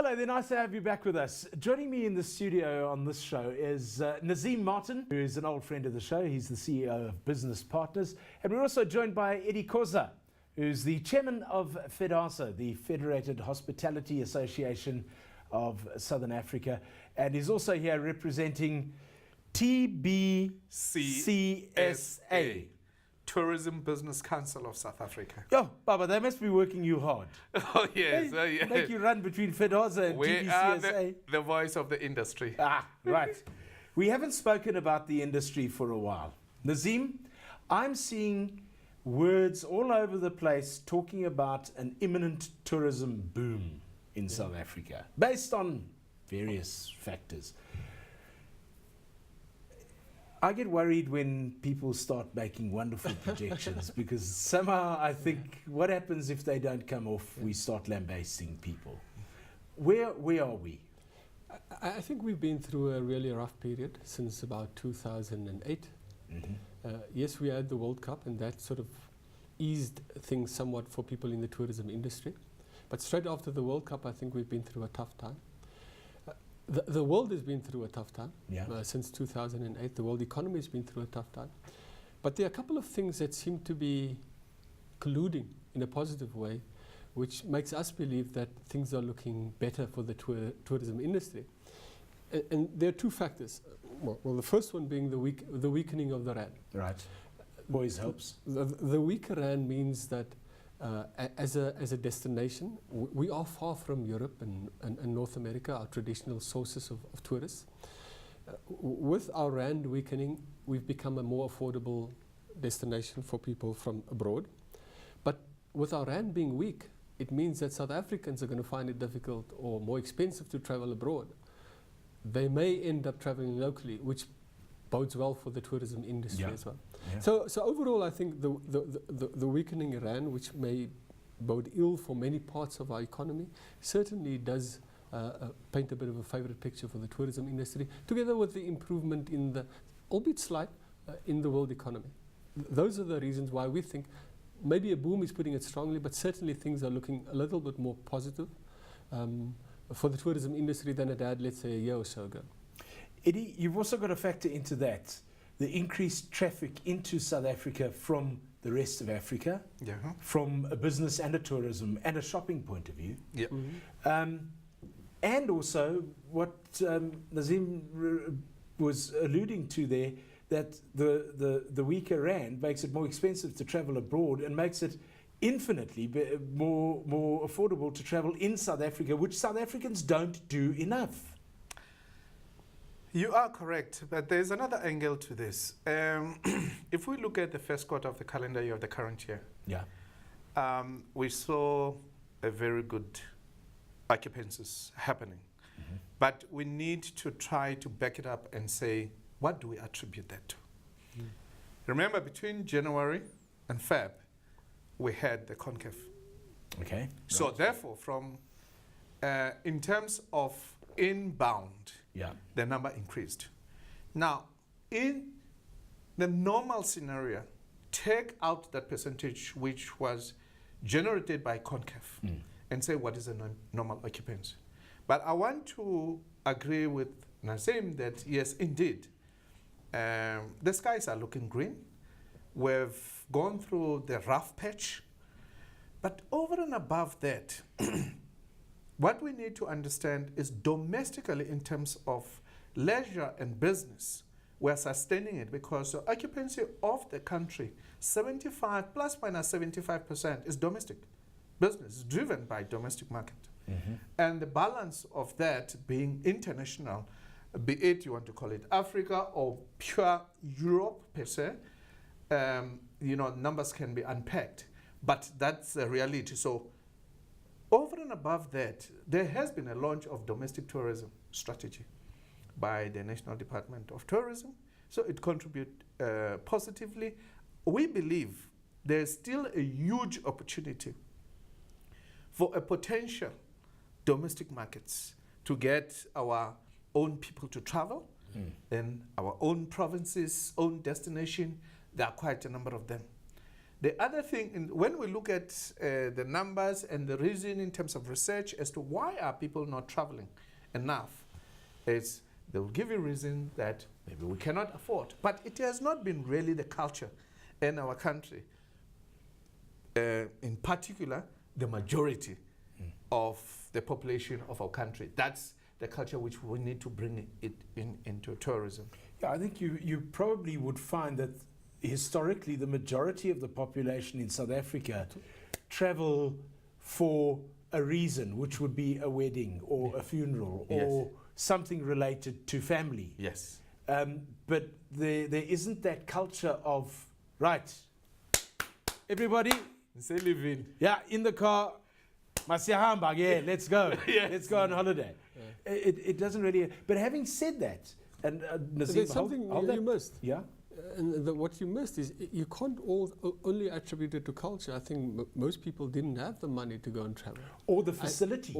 Hello there, nice to have you back with us. Joining me in the studio on this show is Nazeem Martin, who is an old friend of the show. He's the CEO of Business Partners. And we're also joined by Eddy Khoza, who's the chairman of Federated, the Federated Hospitality Association of Southern Africa. And he's also here representing TBCSA. Tourism Business Council of South Africa. Yo, Baba, they must be working you hard. Oh, yes. They make you run between Federated and TBCSA. We are the voice of the industry. Ah, right. We haven't spoken about the industry for a while. Nazeem, I'm seeing words all over the place talking about an imminent tourism boom in South Africa, based on various factors. I get worried when people start making wonderful projections because somehow I think, what happens if they don't come off? We start lambasting people. Where are we? I think we've been through a really rough period since about 2008. Yes, we had the World Cup, and that sort of eased things somewhat for people in the tourism industry. But straight after the World Cup, I think we've been through a tough time. The world has been through a tough time since 2008. The world economy has been through a tough time. But there are a couple of things that seem to be colluding in a positive way, which makes us believe that things are looking better for the tourism industry. And there are two factors. Well, the first one being the weakening of the rand. Right. Always helps. The weaker rand means that as a destination, we are far from Europe and North America, our traditional sources of tourists. With our rand weakening, we've become a more affordable destination for people from abroad. But with our rand being weak, it means that South Africans are going to find it difficult or more expensive to travel abroad. They may end up traveling locally, which bodes well for the tourism industry as well. Yeah. So overall, I think the weakening rand, which may bode ill for many parts of our economy, certainly does paint a bit of a favorite picture for the tourism industry, together with the improvement in the, albeit slight, in the world economy. Those are the reasons why we think maybe a boom is putting it strongly, but certainly things are looking a little bit more positive for the tourism industry than it had, let's say, a year or so ago. Eddy, you've also got to factor into that the increased traffic into South Africa from the rest of Africa, from a business and a tourism and a shopping point of view. And also what Nazeem was alluding to there, that the weaker rand makes it more expensive to travel abroad and makes it infinitely more affordable to travel in South Africa, which South Africans don't do enough. You are correct, but there's another angle to this. If we look at the first quarter of the calendar year of the current year, we saw a very good occupancies happening. But we need to try to back it up and say, what do we attribute that to? Remember, between January and Feb, we had the CONCAF. Okay. So therefore, from in terms of inbound, the number increased. Now, in the normal scenario, take out that percentage which was generated by CONCAF and say what is a normal occupancy. But I want to agree with Nazeem that yes, indeed, the skies are looking green. We've gone through the rough patch. But over and above that, what we need to understand is domestically, in terms of leisure and business, we're sustaining it because the occupancy of the country, 75 plus minus 75% is domestic. Business is driven by domestic market. And the balance of that being international, be it you want to call it Africa or pure Europe per se, numbers can be unpacked, but that's the reality. So over and above that, there has been a launch of domestic tourism strategy by the National Department of Tourism. So it contributes positively. We believe there's still a huge opportunity for a potential domestic markets to get our own people to travel in our own provinces, own destination. There are quite a number of them. The other thing, when we look at the numbers and the reason in terms of research as to why are people not traveling enough, is they will give you reason that maybe we cannot afford. But it has not been really the culture in our country. In particular, the majority of the population of our country. That's the culture which we need to bring it into tourism. Yeah, I think you probably would find that historically the majority of the population in South Africa travel for a reason, which would be a wedding or a funeral or something related to family. Yes. But there isn't that culture of, right, everybody, in the car, Masiyahamba, yeah, let's go. Yes. Let's go on holiday. Yeah. It doesn't really, but having said that, and Nazeem, there's something you missed. Yeah. What you missed is you can't only attribute it to culture. I think most people didn't have the money to go and travel. Or the facilities.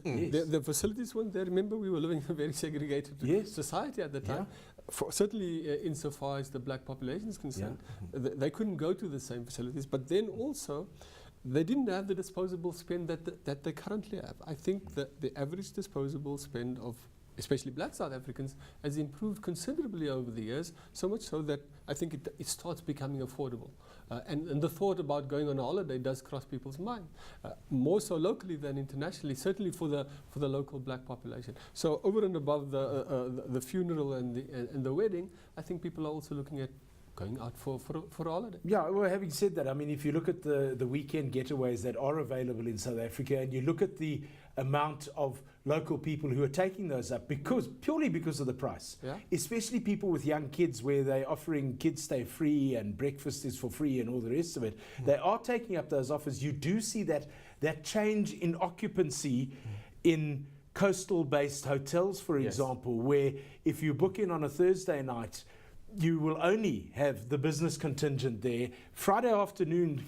Yes. The facilities weren't there. Remember, we were living in a very segregated society at the time. Yeah. Certainly, insofar as the black population is concerned, they couldn't go to the same facilities. But then also, they didn't have the disposable spend that they currently have. I think that the average disposable spend of especially black South Africans, has improved considerably over the years, so much so that I think it starts becoming affordable. And the thought about going on a holiday does cross people's mind, more so locally than internationally, certainly for the local black population. So over and above the funeral and the wedding, I think people are also looking at going out for a holiday. Yeah, well, having said that, I mean, if you look at the weekend getaways that are available in South Africa, and you look at the amount of local people who are taking those up purely because of the price, especially people with young kids where they're offering kids stay free and breakfast is for free and all the rest of it, they are taking up those offers. You do see that change in occupancy in coastal-based hotels, for example, where if you book in on a Thursday night, you will only have the business contingent there. Friday afternoon,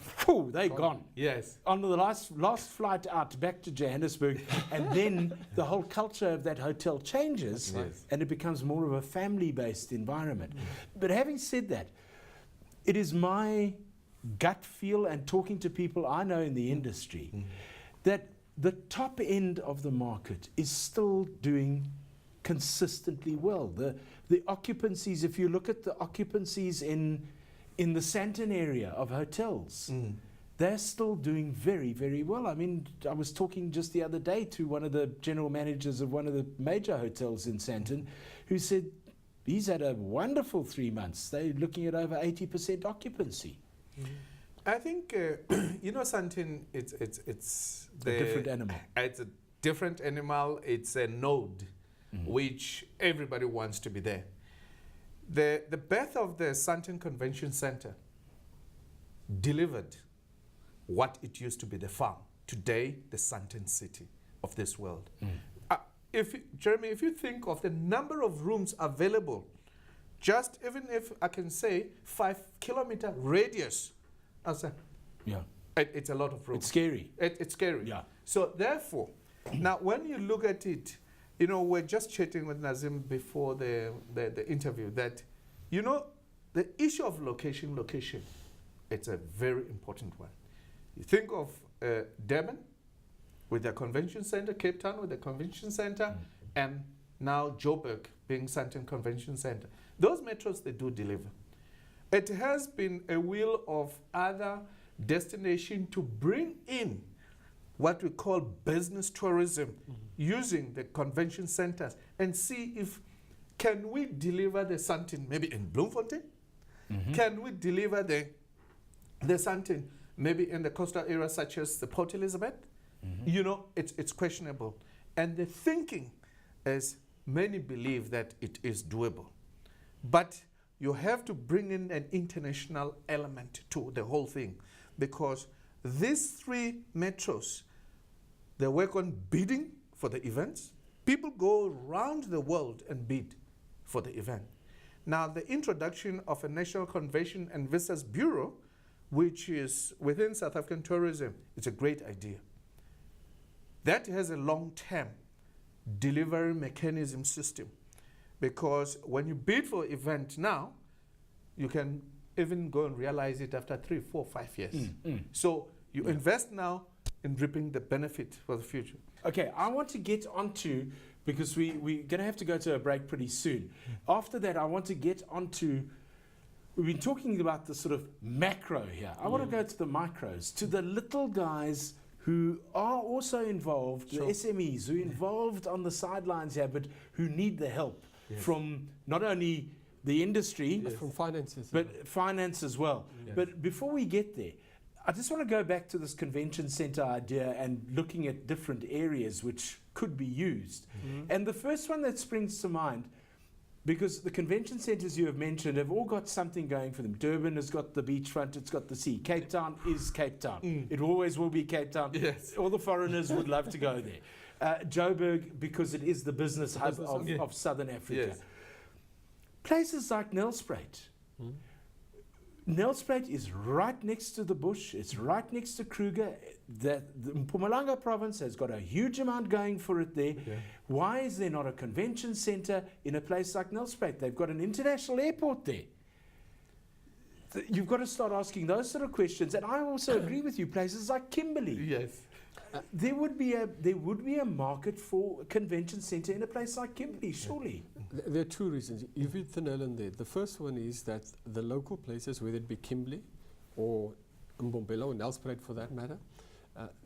they're gone. Yes. On the last flight out back to Johannesburg, and then the whole culture of that hotel changes, and it becomes more of a family-based environment. But having said that, it is my gut feel, and talking to people I know in the industry, that the top end of the market is still doing consistently well. The occupancies, if you look at the occupancies in the Sandton area of hotels, they're still doing very, very well. I mean, I was talking just the other day to one of the general managers of one of the major hotels in Sandton, who said he's had a wonderful 3 months. They're looking at over 80% occupancy. I think, Sandton, it's a different animal. It's a different animal. It's a node, which everybody wants to be there. The birth of the Sandton Convention Center delivered what it used to be the farm. Today, the Sandton City of this world. Jeremy, if you think of the number of rooms available, just even if I can say 5-kilometer radius, I'll say, it's a lot of rooms. It's scary. It's scary. Yeah. So therefore, now when you look at it, we're just chatting with Nazeem before the interview that, the issue of location, it's a very important one. You think of Durban with the convention center, Cape Town with the convention center, and now Joburg being Sandton Convention Center. Those metros, they do deliver. It has been a will of other destinations to bring in what we call business tourism, using the convention centers, and see if can we deliver the Sandton maybe in Bloemfontein? Can we deliver the Sandton maybe in the coastal area such as the Port Elizabeth? It's questionable. And the thinking is many believe that it is doable. But you have to bring in an international element to the whole thing, because these three metros, they work on bidding for the events. People go around the world and bid for the event. Now, the introduction of a National Convention and Visitors Bureau, which is within South African tourism, it's a great idea. That has a long-term delivery mechanism system, because when you bid for an event now, you can even go and realize it after 3, 4, 5 years. So you invest now in reaping the benefit for the future. Okay, I want to get onto, because we're going to have to go to a break pretty soon. After that, I want to get onto, we've been talking about the sort of macro here. I want to go to the micros, to the little guys who are also involved, the SMEs, who are involved on the sidelines here, but who need the help from not only the industry, but from finances, but finance as well. But before we get there, I just want to go back to this convention center idea and looking at different areas which could be used. And the first one that springs to mind, because the convention centers you have mentioned have all got something going for them. Durban has got the beachfront, it's got the sea. Cape Town is Cape Town. It always will be Cape Town. Yes. All the foreigners would love to go there. Joburg, because it is the business hub of Southern Africa. Yes. Places like Nelspruit. Nelspruit is right next to the bush. It's right next to Kruger. The Mpumalanga province has got a huge amount going for it there. Why is there not a convention center in a place like Nelspruit? They've got an international airport there. You've got to start asking those sort of questions. And I also agree with you, places like Kimberley. Yes. There would be a market for a convention center in a place like Kimberley, surely. There are two reasons. You've hit the nail on there. The first one is that the local places, whether it be Kimberley or Mbombela or Nelspruit for that matter,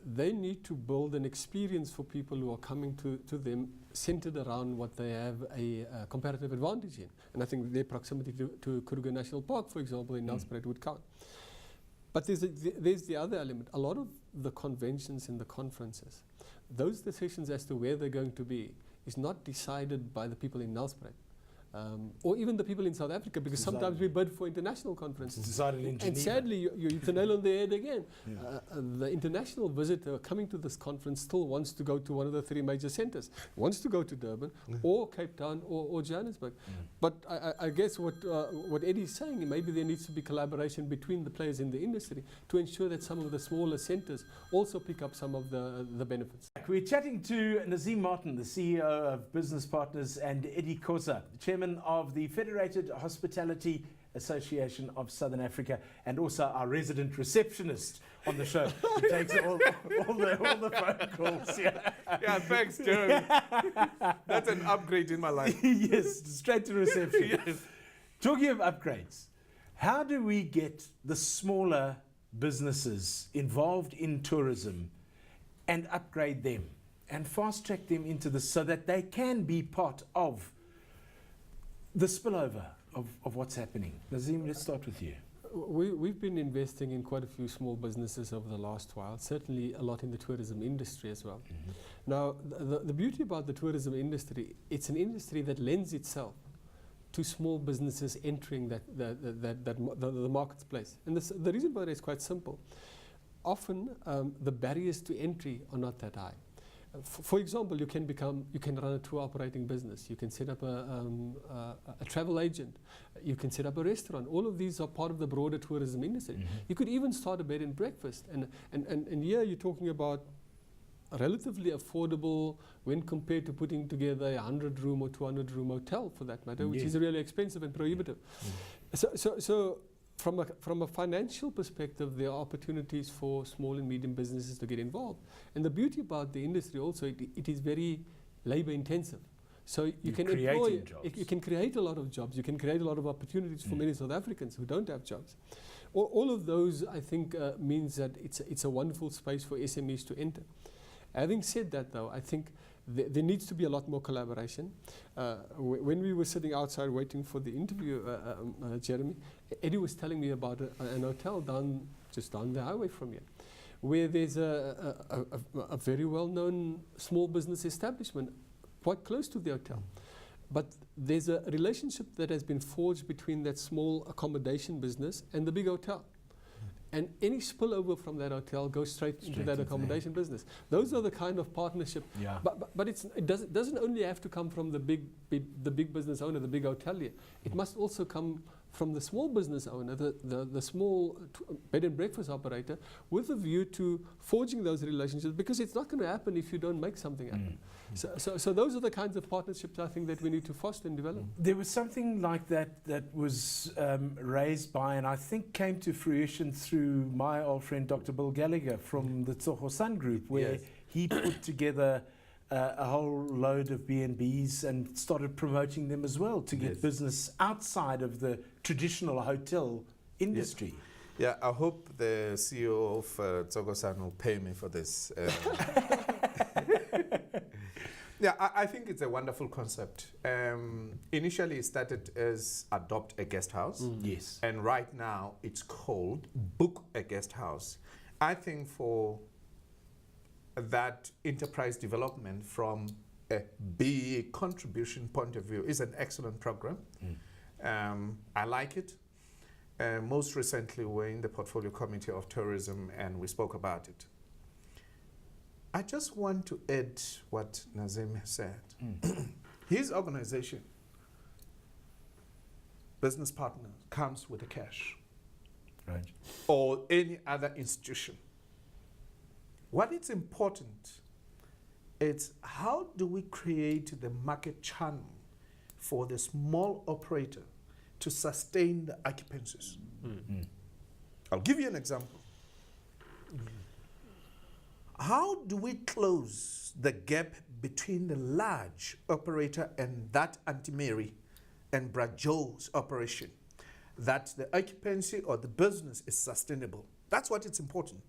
they need to build an experience for people who are coming to them centered around what they have a comparative advantage in. And I think their proximity to Kruger National Park, for example, in Nelspruit would count. But there's the other element. A lot of the conventions and the conferences, those decisions as to where they're going to be is not decided by the people in Nelspruit. Or even the people in South Africa, because sometimes we bid for international conferences. It's decided in Geneva. And sadly, you hit the nail on the head again. The international visitor coming to this conference still wants to go to one of the 3 major centers. Wants to go to Durban or Cape Town or Johannesburg. But I guess what Eddy is saying, maybe there needs to be collaboration between the players in the industry to ensure that some of the smaller centers also pick up some of the benefits. We're chatting to Nazeem Martin, the CEO of Business Partners, and Eddy Khoza, Chairman of the Federated Hospitality Association of Southern Africa, and also our resident receptionist on the show. He takes all the phone calls. Yeah, thanks, Jeremy. That's an upgrade in my life. Yes, straight to reception. Yes. Talking of upgrades, how do we get the smaller businesses involved in tourism and upgrade them and fast track them into this so that they can be part of the spillover of what's happening? Nazeem, let's start with you. We've been investing in quite a few small businesses over the last while, certainly a lot in the tourism industry as well. Now, the beauty about the tourism industry, it's an industry that lends itself to small businesses entering the marketplace. And the reason for that is quite simple. Often, the barriers to entry are not that high. For example, you can run a tour operating business. You can set up a travel agent. You can set up a restaurant. All of these are part of the broader tourism industry. You could even start a bed and breakfast. And here you're talking about relatively affordable when compared to putting together a 100-room or 200-room hotel, for that matter, which is really expensive and prohibitive. So from a financial perspective, there are opportunities for small and medium businesses to get involved. And the beauty about the industry also, it is very labor intensive. So you can employ, you can create a lot of jobs, you can create a lot of opportunities for many South Africans who don't have jobs. All of those, I think, means that it's a wonderful space for SMEs to enter. Having said that, though, I think there needs to be a lot more collaboration. When we were sitting outside waiting for the interview, Jeremy, Eddy was telling me about an hotel just down the highway from here, where there's a very well-known small business establishment quite close to the hotel. But there's a relationship that has been forged between that small accommodation business and the big hotel. And any spillover from that hotel goes straight into that accommodation business. Those are the kind of partnership. But it doesn't only have to come from the big business owner, the big hotelier. It must also come from the small business owner, the small bed and breakfast operator, with a view to forging those relationships, because it's not going to happen if you don't make something happen. So those are the kinds of partnerships I think that we need to foster and develop. There was something like that was raised by, and I think came to fruition through my old friend Dr. Bill Gallagher from the Tsoho Sun Group, where he put together a whole load of B&Bs and started promoting them as well to get business outside of the traditional hotel industry. Yeah, I hope the CEO of Tsoho Sun will pay me for this. Yeah, I think it's a wonderful concept. Initially, it started as Adopt a Guest House. Yes. And right now, it's called Book a Guest House. I think for that enterprise development from a big contribution point of view is an excellent program. I like it. Most recently, we're in the Portfolio Committee of Tourism, and we spoke about it. I just want to add what Nazeem said. His organization, business partner, comes with the cash. Right. Or any other institution. What is important is how do we create the market channel for the small operator to sustain the occupancies. I'll give you an example. How do we close the gap between the large operator and that Auntie Mary and Brajo's operation, that the occupancy or the business is sustainable? That's what it's important.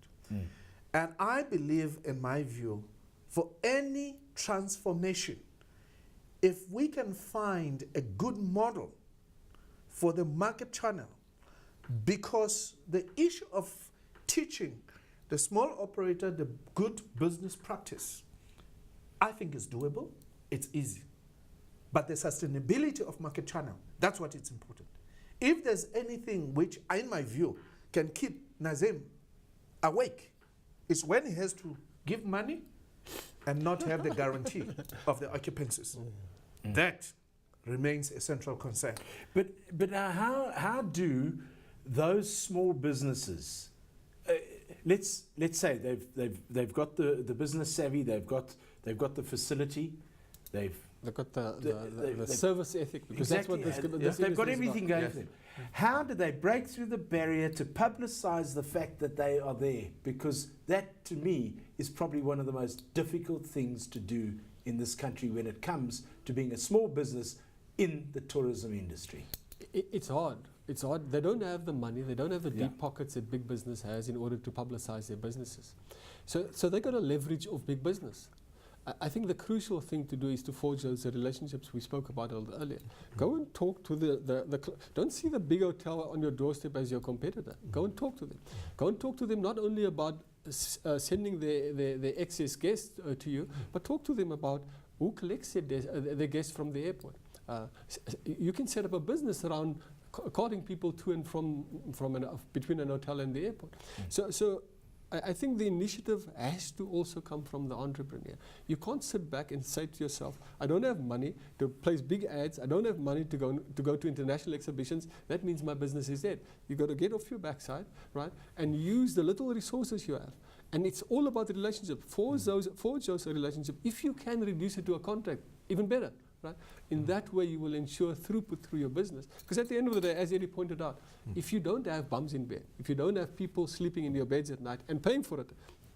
And I believe, in my view, for any transformation, if we can find a good model for the market channel, because the issue of teaching the small operator the good business practice, I think is doable, it's easy. But the sustainability of market channel, that's what it's important. If there's anything which, in my view, can keep Nazeem awake, it's when he has to give money and not have the guarantee of the occupancies. That remains a central concern. But how do those small businesses, let's say they've got the business savvy, they've got the facility, they've got the service ethic, because exactly, that's what they've got everything going for them. How do they break through the barrier to publicize the fact that they are there? Because that, to me, is probably one of the most difficult things to do in this country when it comes to being a small business in the tourism industry. It's hard. It's hard. They don't have the money. They don't have the deep pockets that big business has in order to publicize their businesses. So they got a leverage of big business. I think the crucial thing to do is to forge those relationships we spoke about earlier. Go and talk to don't see the big hotel on your doorstep as your competitor. Go and talk to them. Go and talk to them not only about sending their excess guests to you, but talk to them about who collects their guests from the airport. You can set up a business around calling people to and from between an hotel and the airport. So I think the initiative has to also come from the entrepreneur. You can't sit back and say to yourself, I don't have money to place big ads, I don't have money to go to international exhibitions, that means my business is dead. You've got to get off your backside, right, and use the little resources you have. And it's all about the relationship. Forge those relationships. If you can reduce it to a contract, even better. Right? In that way, you will ensure throughput through your business. Because at the end of the day, as Eddy pointed out, if you don't have bums in bed, if you don't have people sleeping in your beds at night and paying for it,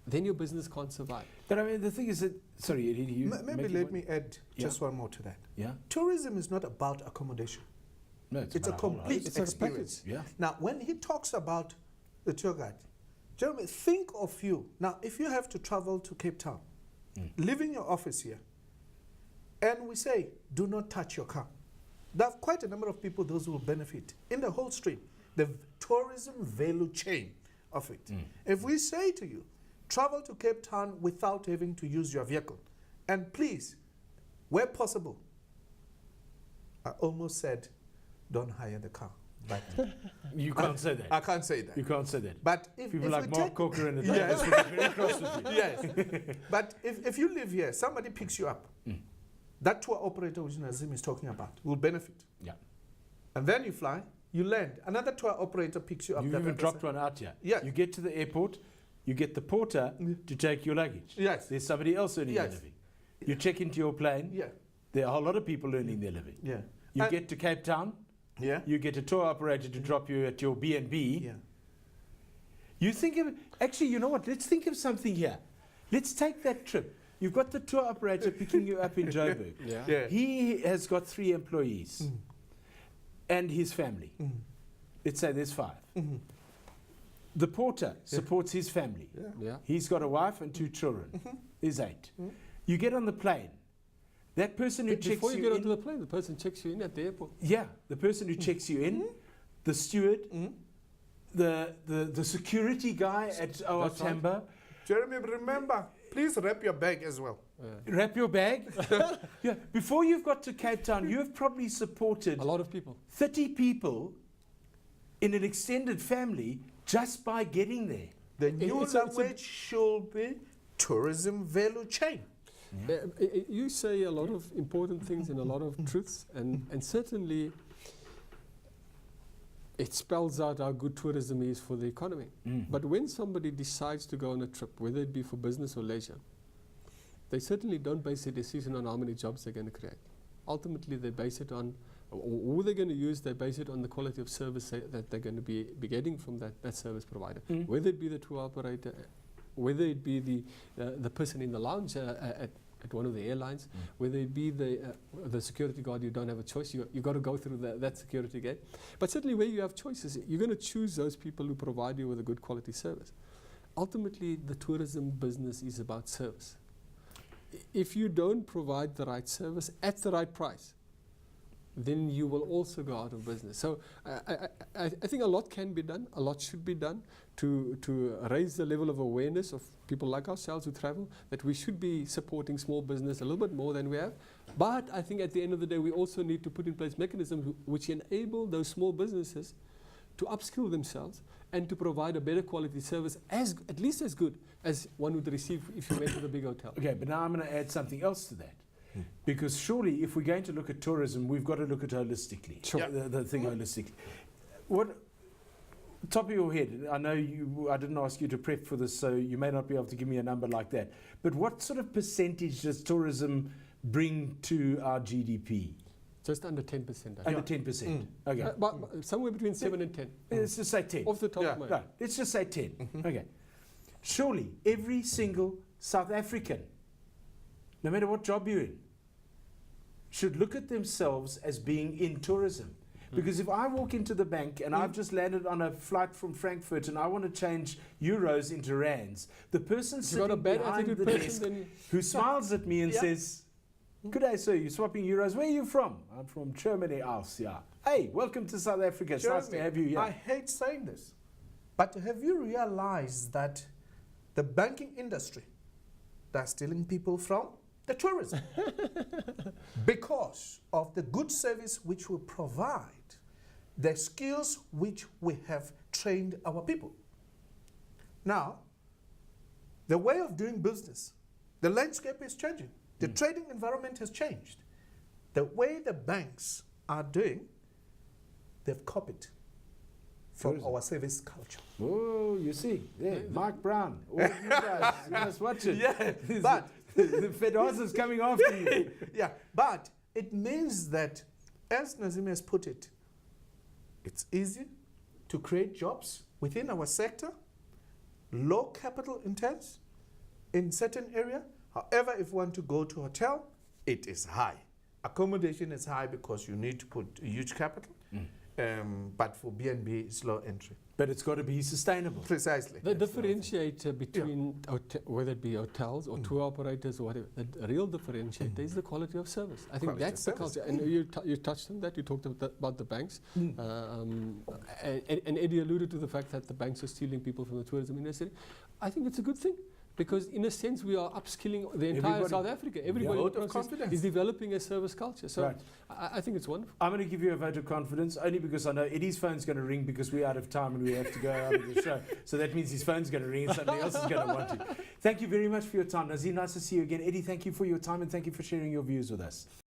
then your business can't survive. But I mean, the thing is that, sorry, Eddy, you maybe let me add just one more to that. Yeah. Tourism is not about accommodation. No, it's a complete experience. Yeah. Now, when he talks about the tour guide, Jeremy, think of you. Now, if you have to travel to Cape Town, leaving your office here, and we say, do not touch your car. There are quite a number of people, those who will benefit in the whole stream, the tourism value chain of it. If we say to you, travel to Cape Town without having to use your vehicle, and please, where possible, I almost said, don't hire the car. But you can't say that. I can't say that. You can't say that. But if people if like Mark Coker and the yes. very cross with you. Yes. But if you live here, somebody picks you up. That tour operator which Nazeem is talking about will benefit. Yeah. And then you fly, you land. Another tour operator picks you up. You that even person- dropped one out here. Yeah. You get to the airport, you get the porter to take your luggage. Yes. There's somebody else earning their Yes. living. You check into your plane, Yeah. there are a whole lot of people earning their living. Yeah. You And- get to Cape Town, Yeah. you get a tour operator to drop you at your B&B. Yeah. You think of, actually, you know what, let's think of something here. Let's take that trip. You've got the tour operator picking you up in Joburg. Yeah. Yeah. He has got 3 employees and his family. Let's say there's 5. The porter supports his family. Yeah. Yeah. He's got a wife and 2 children. There's 8. You get on the plane. That person who checks Before you you get in, onto the plane, the person checks you in at the airport. yeah, the person who checks you in, the steward, the security guy at our That's right. Tamba. Jeremy, remember, please wrap your bag as well. Wrap your bag. Yeah, before you've got to Cape Town, you have probably supported A lot of people. 30 people in an extended family just by getting there. The new it's a- language should be tourism value chain. You say a lot of important things and a lot of truths, and certainly it spells out how good tourism is for the economy. But when somebody decides to go on a trip, whether it be for business or leisure, they certainly don't base their decision on how many jobs they're going to create. Ultimately, they base it on who they're going to use. They base it on the quality of service that they're going to be getting from that service provider. Whether it be the tour operator, whether it be the person in the lounge at one of the airlines, whether it be the security guard, you don't have a choice. You got to go through that security gate. But certainly where you have choices, you're going to choose those people who provide you with a good quality service. Ultimately, the tourism business is about service. If you don't provide the right service at the right price, then you will also go out of business. So I think a lot can be done, a lot should be done to raise the level of awareness of people like ourselves who travel, that we should be supporting small business a little bit more than we have. But I think at the end of the day, we also need to put in place mechanisms which enable those small businesses to upskill themselves and to provide a better quality service, at least as good as one would receive if you went to the big hotel. Okay, but now I'm going to add something else to that. Because surely if we're going to look at tourism, we've got to look at it holistically. Sure. Yeah. The thing holistically. What, top of your head, I know I didn't ask you to prep for this, so you may not be able to give me a number like that, but what sort of percentage does tourism bring to our GDP? Just under 10%. Under 10%. Okay. But somewhere between 7 and 10. Let's just say 10. Off the top of my head. No, let's just say 10. Okay. Surely every single South African, no matter what job you're in, should look at themselves as being in tourism. Because if I walk into the bank and I've just landed on a flight from Frankfurt and I want to change euros into rands, the person If you've got a sitting bad behind attitude the person, desk then who smiles at me and says, "Good day, sir, you're swapping euros. Where are you from?" "I'm from Germany, aus, yeah." "Hey, welcome to South Africa. It's nice to Jeremy, have you here." I hate saying this, but have you realized that the banking industry, they're stealing people from the tourism because of the good service which we provide, the skills which we have trained our people. Now, the way of doing business, the landscape is changing. The trading environment has changed. The way the banks are doing, they've copied from Tourism. our service culture. Oh, you see, there, Mark Brown. All of you guys, you must watch it. Yeah, but the Federated is coming after you. yeah, but it means that, as Nazeem has put it, it's easy to create jobs within our sector, low capital intense in certain area. However, if you want to go to a hotel, it is high. Accommodation is high because you need to put a huge capital. But for B&B, it's low entry. But it's got to be sustainable. Precisely. the differentiator between whether it be hotels or tour operators or whatever, the real differentiator is the quality of service. I think Quality that's of the service. culture. And you touched on that. You talked about the banks. And Eddy alluded to the fact that the banks are stealing people from the tourism industry. I think it's a good thing. Because in a sense, we are upskilling the entire Everybody. South Africa. Everybody Vote in of the process confidence. is developing a service culture. So Right. I think it's wonderful. I'm going to give you a vote of confidence only because I know Eddie's phone's going to ring because we're out of time and we have to go out of the show. So that means his phone's going to ring and somebody else is going to want to. Thank you very much for your time. Nazeem, nice to see you again. Eddy, thank you for your time and thank you for sharing your views with us.